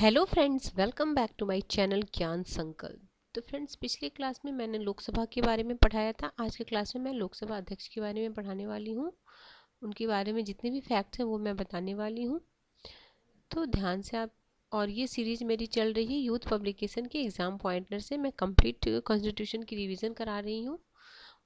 Hello friends, welcome back to my channel Gyan Sankalp. तो friends, पिछली class में मैंने लोकसभा के बारे में पढ़ाया था। आज की क्लास में मैं लोकसभा अध्यक्ष के बारे में पढ़ाने वाली हूँ। उनके बारे में जितने भी फैक्ट्स हैं वो मैं बताने वाली हूँ, तो ध्यान से आप। और ये सीरीज़ मेरी चल रही है यूथ पब्लिकेशन के एग्ज़ाम पॉइंटर से। मैं कंप्लीट कॉन्स्टिट्यूशन की रिवीजन करा रही हूँ।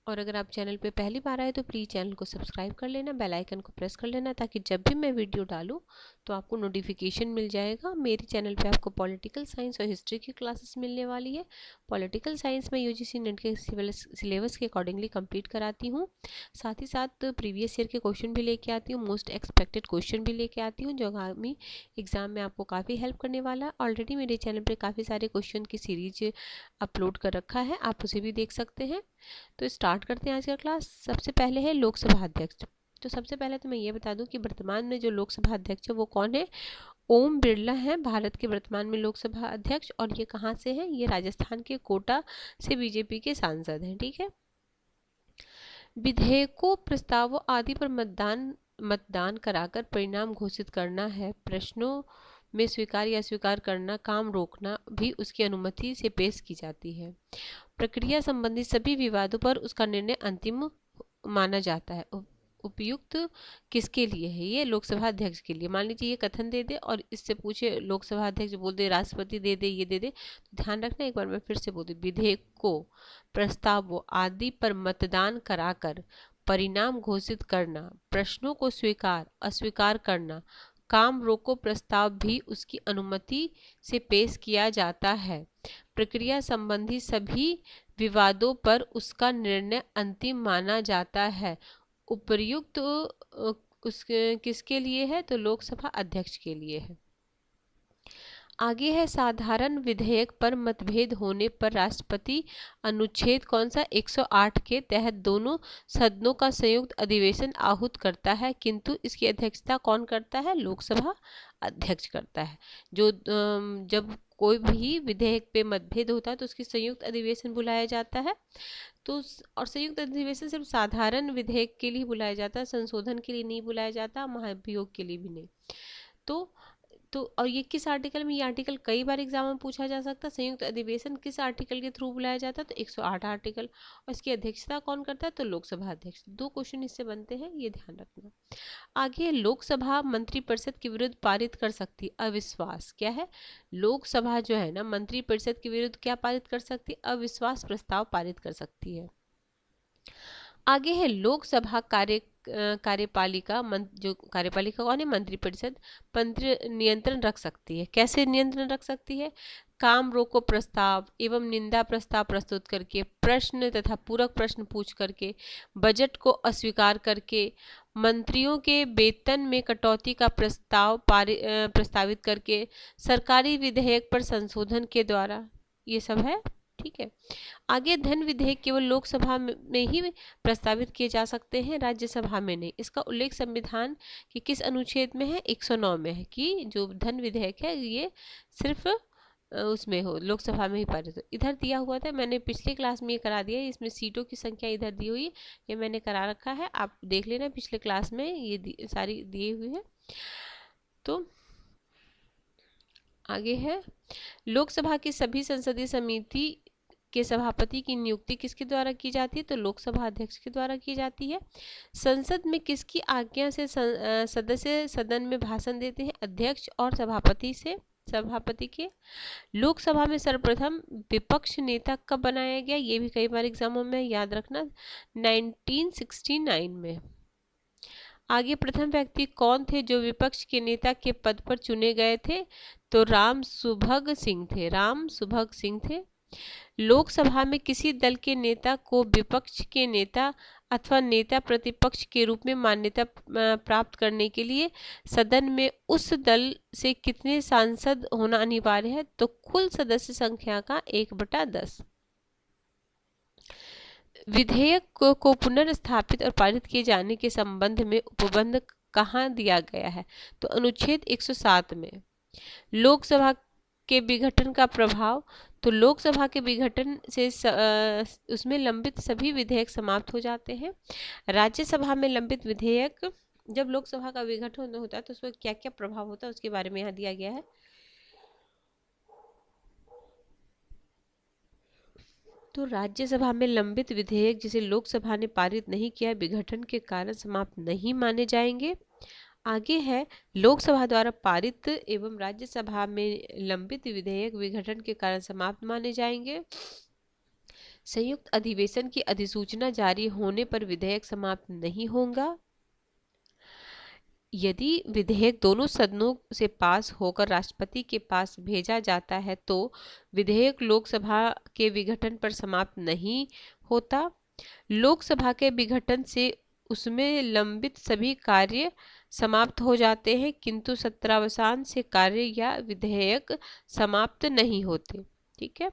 और अगर आप चैनल पे पहली बार आए तो प्लीज़ चैनल को सब्सक्राइब कर लेना, बेल आइकन को प्रेस कर लेना, ताकि जब भी मैं वीडियो डालूँ तो आपको नोटिफिकेशन मिल जाएगा। मेरे चैनल पे आपको पॉलिटिकल साइंस और हिस्ट्री की क्लासेस मिलने वाली है। पॉलिटिकल साइंस में यूजीसी नेट के सिलेबस के अकॉर्डिंगली कंप्लीट कराती हूँ। साथ ही साथ प्रीवियस ईयर के क्वेश्चन भी लेके आती हूँ, मोस्ट एक्सपेक्टेड क्वेश्चन भी लेके आती हूँ, जो आगामी एग्जाम में आपको काफ़ी हेल्प करने वाला है। ऑलरेडी मेरे चैनल पर काफ़ी सारे क्वेश्चन की सीरीज अपलोड कर रखा है, आप उसे भी देख सकते हैं। तो स्टार्ट करते हैं आज का क्लास। सबसे पहले है लोकसभा अध्यक्ष। तो सबसे पहले तो मैं ये बता दूं कि वर्तमान में जो लोकसभा अध्यक्ष है वो कौन है। ओम बिरला है भारत के वर्तमान में लोकसभा अध्यक्ष। और ये कहाँ से है, ये राजस्थान के कोटा से बीजेपी के सांसद हैं। ठीक है। विधेयकों, प्रस्तावों आदि पर मतदान कराकर परिणाम घोषित करना है। प्रश्नों में स्वीकार या अस्वीकार करना, काम रोकना भी उसकी अनुमति से पेश की जाती है। प्रक्रिया संबंधी सभी विवादों पर उसका निर्णय अंतिम माना जाता है। उपयुक्त किसके लिए है, ये लोकसभा अध्यक्ष के लिए। मान लीजिए ये कथन दे दे और इससे पूछे, लोकसभा अध्यक्ष बोल दे राष्ट्रपति दे दे, ये दे दे, तो ध्यान रखना। एक बार मैं फिर से बोल दूं, विधेयकों, प्रस्तावों आदि पर मतदान कराकर परिणाम घोषित करना, प्रश्नों को स्वीकार अस्वीकार करना, काम रोको प्रस्ताव भी उसकी अनुमति से पेश किया जाता है। प्रक्रिया संबंधी सभी विवादों पर उसका निर्णय अंतिम माना जाता है। उपर्युक्त उसके किसके लिए है, तो लोकसभा अध्यक्ष के लिए है। आगे है साधारण विधेयक पर मतभेद होने पर राष्ट्रपति अनुच्छेद कौन सा, 108 के तहत दोनों सदनों का संयुक्त अधिवेशन आहूत करता है, किंतु इसकी अध्यक्षता कौन करता है, लोकसभा अध्यक्ष करता है। जो जब कोई भी विधेयक पे मतभेद होता है तो उसकी संयुक्त अधिवेशन बुलाया जाता है। तो और संयुक्त अधिवेशन सिर्फ साधारण विधेयक के लिए बुलाया जाता है, संशोधन के लिए नहीं बुलाया जाता, महाभियोग के लिए भी नहीं। तो और ये किस आर्टिकल में, ये आर्टिकल कई बार एग्जाम में पूछा जा सकता है। संयुक्त अधिवेशन किस आर्टिकल के थ्रू बुलाया जाता है, तो 108 आर्टिकल। और इसकी अध्यक्षता कौन करता है, तो लोकसभा अध्यक्ष। 2 क्वेश्चन इससे बनते हैं, ये ध्यान रखना। आगे लोकसभा मंत्रिपरिषद के विरुद्ध पारित कर सकती है अविश्वास। क्या है, लोकसभा जो है ना, मंत्रिपरिषद के विरुद्ध क्या पारित कर सकती है, अविश्वास प्रस्ताव पारित कर सकती है। आगे है लोकसभा कार्यपालिका जो कार्यपालिका कौन है, मंत्रिपरिषद, नियंत्रण रख सकती है। कैसे नियंत्रण रख सकती है, काम रोको प्रस्ताव एवं निंदा प्रस्ताव प्रस्तुत करके, प्रश्न तथा पूरक प्रश्न पूछ करके, बजट को अस्वीकार करके, मंत्रियों के वेतन में कटौती का प्रस्तावित करके, सरकारी विधेयक पर संशोधन के द्वारा, ये सब है। ठीक है। आगे धन विधेयक केवल लोकसभा में ही प्रस्तावित किए जा सकते हैं, राज्यसभा में नहीं। इसका उल्लेख संविधान के किस अनुच्छेद में है, 109 में है, कि जो धन विधेयक है ये सिर्फ उसमें हो, लोकसभा में ही पारित हो। इधर दिया हुआ था, मैंने पिछले क्लास में ये करा दिया है। इसमें सीटों की संख्या इधर दी हुई, ये मैंने करा रखा है, आप देख लेना। पिछले क्लास में ये सारी दिए हुई है। तो आगे है लोकसभा की सभी संसदीय समिति के सभापति की नियुक्ति किसके द्वारा की जाती है, तो लोकसभा अध्यक्ष के द्वारा की जाती है। संसद में किसकी आज्ञा से सदस्य सदन में भाषण देते हैं, अध्यक्ष और सभापति के। लोकसभा में सर्वप्रथम विपक्ष नेता कब बनाया गया, ये भी कई बार एग्जामों में याद रखना, 1969 में। आगे प्रथम व्यक्ति कौन थे जो विपक्ष के नेता के पद पर चुने गए थे, तो राम सुभग सिंह थे। लोकसभा में किसी दल के नेता को विपक्ष के नेता अथवा नेता प्रतिपक्ष के रूप में मान्यता प्राप्त करने के लिए सदन में उस दल से कितने सांसद होना अनिवार्य है, तो कुल सदस्य संख्या का 1/10। विधेयक को पुनर्स्थापित और पारित किए जाने के संबंध में उपबंध कहाँ दिया गया है, तो अनुच्छेद 107 में। लोकसभा के विघटन का प्रभाव, तो लोकसभा के विघटन से उसमें लंबित सभी विधेयक समाप्त हो जाते हैं। राज्यसभा में लंबित विधेयक, जब लोकसभा का विघटन होता है तो उसमें क्या क्या प्रभाव होता है उसके बारे में यहाँ दिया गया है। तो राज्यसभा में लंबित विधेयक जिसे लोकसभा ने पारित नहीं किया विघटन के कारण समाप्त नहीं माने जाएंगे। आगे है लोकसभा द्वारा पारित एवं राज्यसभा में लंबित विधेयक विघटन के कारण समाप्त माने जाएंगे। संयुक्त अधिवेशन की अधिसूचना जारी होने पर विधेयक समाप्त नहीं होगा। यदि विधेयक दोनों सदनों से पास होकर राष्ट्रपति के पास भेजा जाता है तो विधेयक लोकसभा के विघटन पर समाप्त नहीं होता। लोकसभा के विघटन से उसमें लंबित सभी कार्य समाप्त हो जाते हैं, किंतु सत्रावसान से कार्य या विधेयक समाप्त नहीं होते। ठीक है।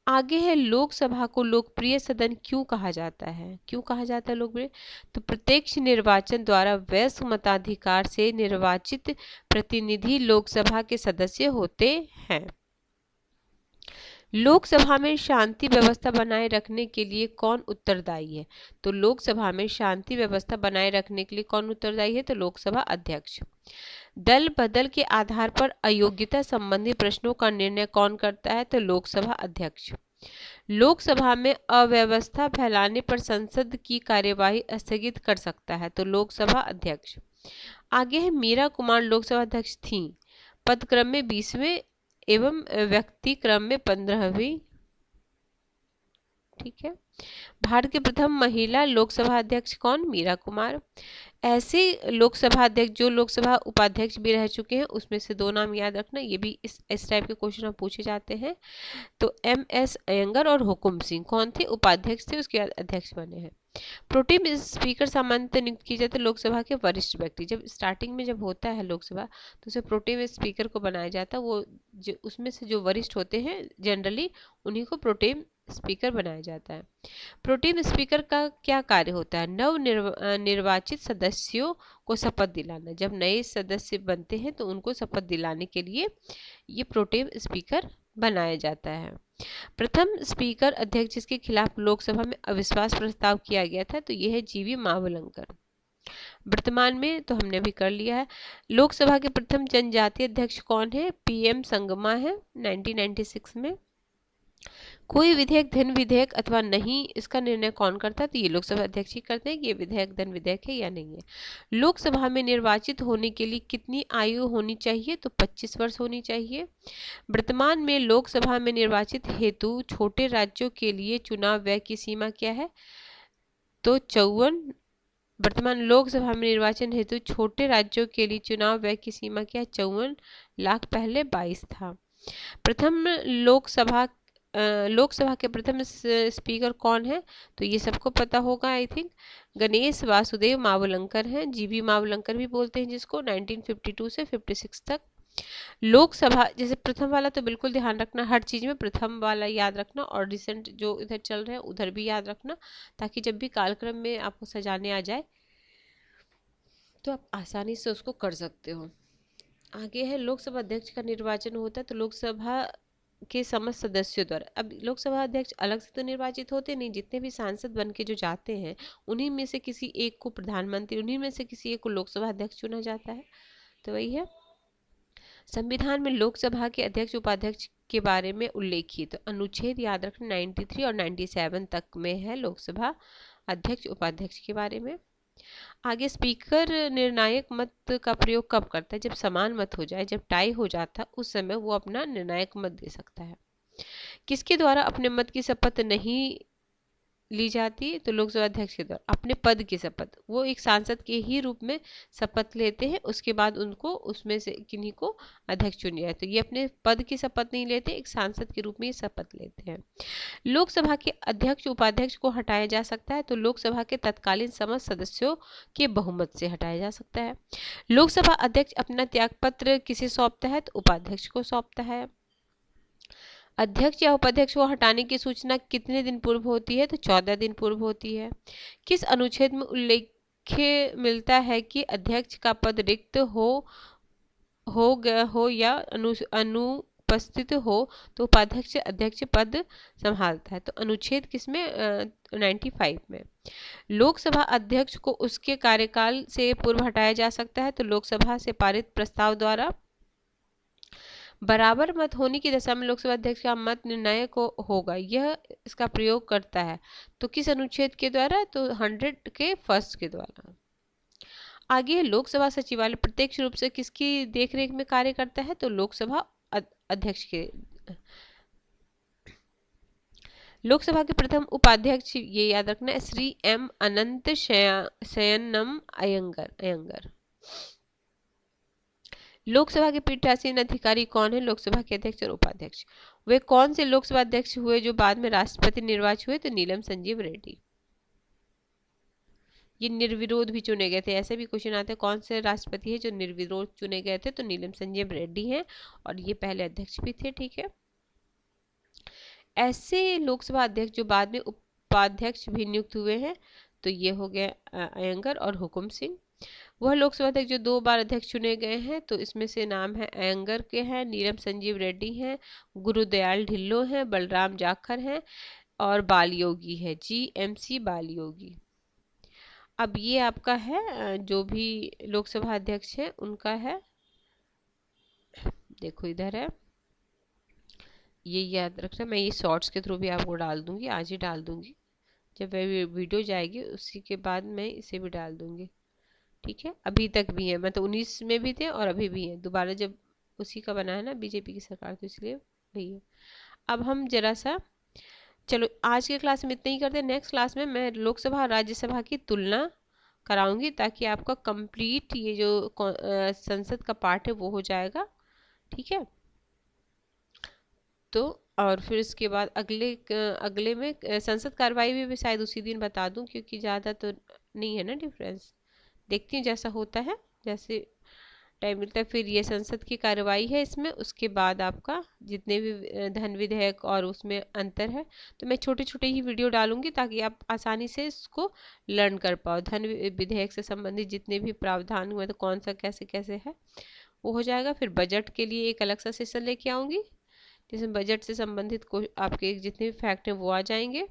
आगे है लोकसभा को लोकप्रिय सदन क्यों कहा जाता है? क्यों कहा जाता है लोकप्रिय? तो प्रत्यक्ष निर्वाचन द्वारा वयस्क मताधिकार से निर्वाचित प्रतिनिधि लोकसभा के सदस्य होते हैं। लोकसभा में शांति व्यवस्था बनाए रखने के लिए कौन उत्तरदायी है? तो लोकसभा में शांति व्यवस्था बनाए रखने के लिए कौन उत्तरदायी है? तो लोकसभा अध्यक्ष। दल बदल के आधार पर अयोग्यता संबंधी प्रश्नों का निर्णय कौन करता है? तो लोकसभा अध्यक्ष। लोकसभा में अव्यवस्था फैलाने पर संसद की कार्यवाही स्थगित कर सकता है, तो लोकसभा अध्यक्ष। आगे है मीरा कुमार लोकसभा अध्यक्ष थी, पद क्रम में 20वें एवं व्यक्ति क्रम में 15वीं। ठीक है। भारत के प्रथम महिला लोकसभा अध्यक्ष कौन? मीरा कुमार। ऐसे लोकसभा अध्यक्ष जो लोकसभा उपाध्यक्ष भी रह चुके हैं उसमें से 2 नाम याद रखना, ये भी इस टाइप के क्वेश्चन पूछे जाते हैं। तो MS अयंगर और हुकुम सिंह कौन थे? उपाध्यक्ष थे, उसके बाद अध्यक्ष बने हैं। प्रोटेम स्पीकर सामान्यतः नियुक्त किए जाते लोकसभा के वरिष्ठ व्यक्ति। जब स्टार्टिंग में जब होता है लोकसभा तो उसे प्रोटेम स्पीकर को बनाया जाता है, वो जो उसमें से जो वरिष्ठ होते हैं जनरली उन्हीं को प्रोटेम स्पीकर बनाया जाता है। प्रोटेम स्पीकर का क्या कार्य होता है? निर्वाचित सदस्यों को शपथ दिलाना। जब नए सदस्य बनते हैं तो उनको शपथ दिलाने के लिए ये प्रोटेम स्पीकर बनाया जाता है। प्रथम स्पीकर अध्यक्ष जिसके खिलाफ लोकसभा में अविश्वास प्रस्ताव किया गया था तो यह है GV मावलंकर। वर्तमान में तो हमने भी कर लिया है। लोकसभा के प्रथम जनजातीय अध्यक्ष कौन है? PM संगमा है 1996 में। कोई विधेयक धन विधेयक अथवा नहीं, इसका निर्णय कौन करता है? तो ये लोकसभा अध्यक्ष ही करते हैं कि ये विधेयक धन विधेयक है या नहीं है। लोकसभा में निर्वाचित होने के लिए कितनी आयु होनी चाहिए? तो 25 वर्ष होनी चाहिए। वर्तमान में लोकसभा में निर्वाचित हेतु छोटे राज्यों के लिए चुनाव व्यय की सीमा क्या है? तो 54। वर्तमान लोकसभा में निर्वाचन हेतु छोटे राज्यों के लिए चुनाव व्यय की सीमा क्या है? 54 लाख, पहले 22 था। प्रथम लोकसभा के प्रथम स्पीकर कौन है? तो ये सबको पता होगा आई थिंक, गणेश वासुदेव मावलंकर हैं, GV मावलंकर भी बोलते हैं जिसको। 1952 से 56 तक। लोकसभा जैसे प्रथम वाला तो बिल्कुल ध्यान रखना, हर चीज में प्रथम वाला याद रखना, और रिसेंट जो इधर चल रहे हैं उधर भी याद रखना, ताकि जब भी कालक्रम में आपको सजाने आ जाए तो आप आसानी से उसको कर सकते हो। आगे है लोकसभा अध्यक्ष का निर्वाचन होता है तो लोकसभा के समस्त सदस्यों द्वारा। अब लोकसभा अध्यक्ष अलग से तो निर्वाचित होते नहीं, जितने भी सांसद बन के जो जाते हैं उन्हीं में से किसी एक को प्रधानमंत्री, उन्हीं में से किसी एक को लोकसभा अध्यक्ष चुना जाता है। तो वही है। संविधान में लोकसभा के अध्यक्ष उपाध्यक्ष के बारे में उल्लेखित तो अनुच्छेद याद रखना 93 और 97 तक में है लोकसभा अध्यक्ष उपाध्यक्ष के बारे में। आगे स्पीकर निर्णायक मत का प्रयोग कब करता है? जब समान मत हो जाए, जब टाई हो जाता उस समय वो अपना निर्णायक मत दे सकता है। किसके द्वारा अपने मत की शपथ नहीं ली जाती है? तो लोकसभा अध्यक्ष के द्वारा अपने पद की शपथ, वो एक सांसद के ही रूप में शपथ लेते हैं, उसके बाद उनको उसमें से किन्हीं को अध्यक्ष चुन लिया है। तो ये अपने पद की शपथ नहीं लेते, एक सांसद के रूप में ये शपथ लेते हैं। लोकसभा के अध्यक्ष उपाध्यक्ष को हटाया जा सकता है तो लोकसभा के तत्कालीन समस्त सदस्यों के बहुमत से हटाया जा सकता है। लोकसभा अध्यक्ष अपना त्यागपत्र किसे सौंपता है? तो उपाध्यक्ष को सौंपता है। अध्यक्ष या उपाध्यक्ष को हटाने की सूचना कितने दिन पूर्व होती है? तो 14 दिन पूर्व होती है। किस अनुच्छेद में उल्लेख मिलता है कि अध्यक्ष का पद रिक्त हो गया हो या अनुपस्थित हो तो उपाध्यक्ष अध्यक्ष पद संभालता है? तो अनुच्छेद किसमें? 95 में। लोकसभा अध्यक्ष को उसके कार्यकाल से पूर्व हटाया जा सकता है तो लोकसभा से पारित प्रस्ताव द्वारा। बराबर मत होने की दशा में लोकसभा अध्यक्ष का मत निर्णायक होगा, यह इसका प्रयोग करता है। तो किस अनुच्छेद के द्वारा? तो 100 के फर्स्ट के द्वारा। आगे लोकसभा सचिवालय प्रत्यक्ष रूप से किसकी देखरेख में कार्य करता है? तो लोकसभा अध्यक्ष के। लोकसभा के प्रथम उपाध्यक्ष, ये याद रखना है, श्री एम अनंत शयनम अयंगर। लोकसभा के पीठासीन अधिकारी कौन है? लोकसभा के अध्यक्ष और उपाध्यक्ष। वे कौन से लोकसभा अध्यक्ष हुए जो बाद में राष्ट्रपति निर्वाचित हुए? तो नीलम संजीव रेड्डी। ये निर्विरोध भी चुने गए थे, ऐसे भी क्वेश्चन आते हैं, कौन से राष्ट्रपति है जो निर्विरोध चुने गए थे? तो नीलम संजीव रेड्डी हैं, और ये पहले अध्यक्ष भी थे। ठीक है, ऐसे लोकसभा अध्यक्ष जो बाद में उपाध्यक्ष भी नियुक्त हुए हैं, तो ये हो गया अयंगर और हुकुम सिंह। वह लोकसभा अध्यक्ष जो 2 बार अध्यक्ष चुने गए हैं, तो इसमें से नाम है अयंगर के हैं, नीलम संजीव रेड्डी हैं, गुरुदयाल ढिल्लो हैं, बलराम जाखर हैं, और बालयोगी है, GMC बालयोगी। अब ये आपका है जो भी लोकसभा अध्यक्ष है उनका है, देखो इधर है, ये याद रखना। मैं ये शॉर्ट्स के थ्रू भी आपको डाल दूंगी, आज ही डाल दूंगी, जब वीडियो जाएगी उसी के बाद मैं इसे भी डाल दूंगी। ठीक है, अभी तक भी है, मतलब 19 में भी थे और अभी भी है, दोबारा जब उसी का बना है ना बीजेपी की सरकार, तो इसलिए वही है। अब हम जरा सा, चलो आज के क्लास में इतना ही करते हैं, नेक्स्ट क्लास में मैं लोकसभा और राज्यसभा की तुलना कराऊंगी, ताकि आपका कंप्लीट ये जो संसद का पार्ट है वो हो जाएगा। ठीक है, तो और फिर इसके बाद अगले में संसद कार्रवाई भी शायद उसी दिन बता दूं, क्योंकि ज़्यादा तो नहीं है ना डिफरेंस, देखती हूँ जैसा होता है, जैसे टाइम मिलता है। फिर ये संसद की कार्रवाई है इसमें, उसके बाद आपका जितने भी धन विधेयक और उसमें अंतर है, तो मैं छोटे छोटे ही वीडियो डालूंगी ताकि आप आसानी से इसको लर्न कर पाओ। धन विधेयक से संबंधित जितने भी प्रावधान हुए, तो कौन सा कैसे कैसे है वो हो जाएगा। फिर बजट के लिए एक अलग सा सेशन लेके आऊँगी, जिसमें बजट से संबंधित आपके जितने भी फैक्ट हैं वो आ जाएंगे,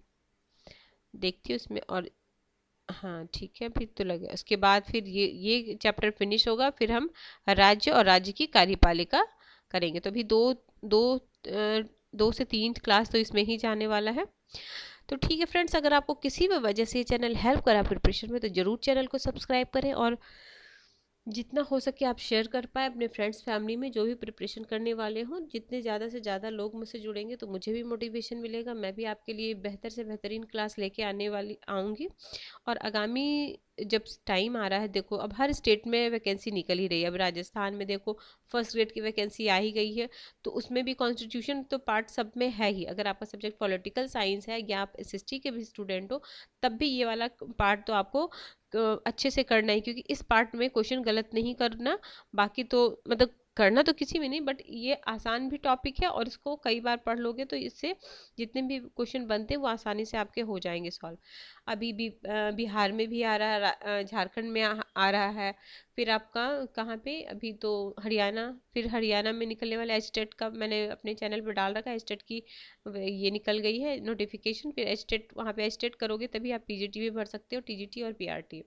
देखती हूँ उसमें। और हाँ ठीक है, फिर तो लगे उसके बाद फिर ये चैप्टर फिनिश होगा, फिर हम राज्य और राज्य की कार्यपालिका करेंगे। तो अभी दो से 3 क्लास तो इसमें ही जाने वाला है। तो ठीक है फ्रेंड्स, अगर आपको किसी भी वजह से ये चैनल हेल्प करा प्रिपरेशन में, तो ज़रूर चैनल को सब्सक्राइब करें, और जितना हो सके आप शेयर कर पाए अपने फ्रेंड्स फैमिली में जो भी प्रिपरेशन करने वाले हों। जितने ज़्यादा से ज़्यादा लोग मुझसे जुड़ेंगे तो मुझे भी मोटिवेशन मिलेगा, मैं भी आपके लिए बेहतर से बेहतरीन क्लास लेके आऊँगी। और आगामी जब टाइम आ रहा है, देखो अब हर स्टेट में वैकेंसी निकल ही रही है। अब राजस्थान में देखो फर्स्ट ग्रेड की वैकेंसी आ ही गई है, तो उसमें भी कॉन्स्टिट्यूशन तो पार्ट सब में है ही। अगर आपका सब्जेक्ट पॉलिटिकल साइंस है या आप SST के भी स्टूडेंट हो, तब भी ये वाला पार्ट तो आपको अच्छे से करना है, क्योंकि इस पार्ट में क्वेश्चन गलत नहीं करना। बाकी तो मतलब करना तो किसी में नहीं, बट ये आसान भी टॉपिक है, और इसको कई बार पढ़ लोगे तो इससे जितने भी क्वेश्चन बनते हैं वो आसानी से आपके हो जाएंगे सॉल्व। अभी भी बिहार में भी आ रहा है, झारखंड में आ रहा है, फिर आपका कहाँ पे, अभी तो हरियाणा, फिर हरियाणा में निकलने वाला एचटेट का मैंने अपने चैनल पर डाल रखा है। एचटेट की ये निकल गई है नोटिफिकेशन, फिर एचटेट, वहाँ पे एचटेट करोगे तभी आप PGT भी भर सकते हो, TGT और PRT।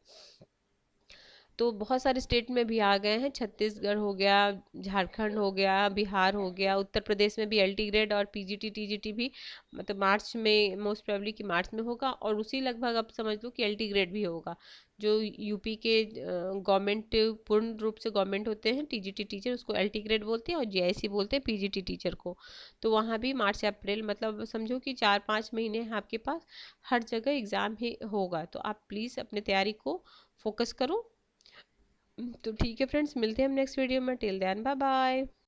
तो बहुत सारे स्टेट में भी आ गए हैं, छत्तीसगढ़ हो गया, झारखंड हो गया, बिहार हो गया, उत्तर प्रदेश में भी LT ग्रेड और PGT TGT भी, मतलब मार्च में, मोस्ट प्रोबेबली कि मार्च में होगा। और उसी लगभग अब समझ लो कि LT ग्रेड भी होगा। जो यूपी के गवर्नमेंट, पूर्ण रूप से गवर्नमेंट होते हैं TGT टीचर, उसको LT ग्रेड बोलते हैं, और JIC बोलते हैं PGT टीचर को। तो वहाँ भी मार्च अप्रैल, मतलब समझो कि 4-5 महीने हैं आपके पास, हर जगह एग्ज़ाम ही होगा। तो आप प्लीज़ अपने तैयारी को फोकस करो। तो ठीक है फ्रेंड्स, मिलते हैं हम नेक्स्ट वीडियो में, टिल देन बाय बाय।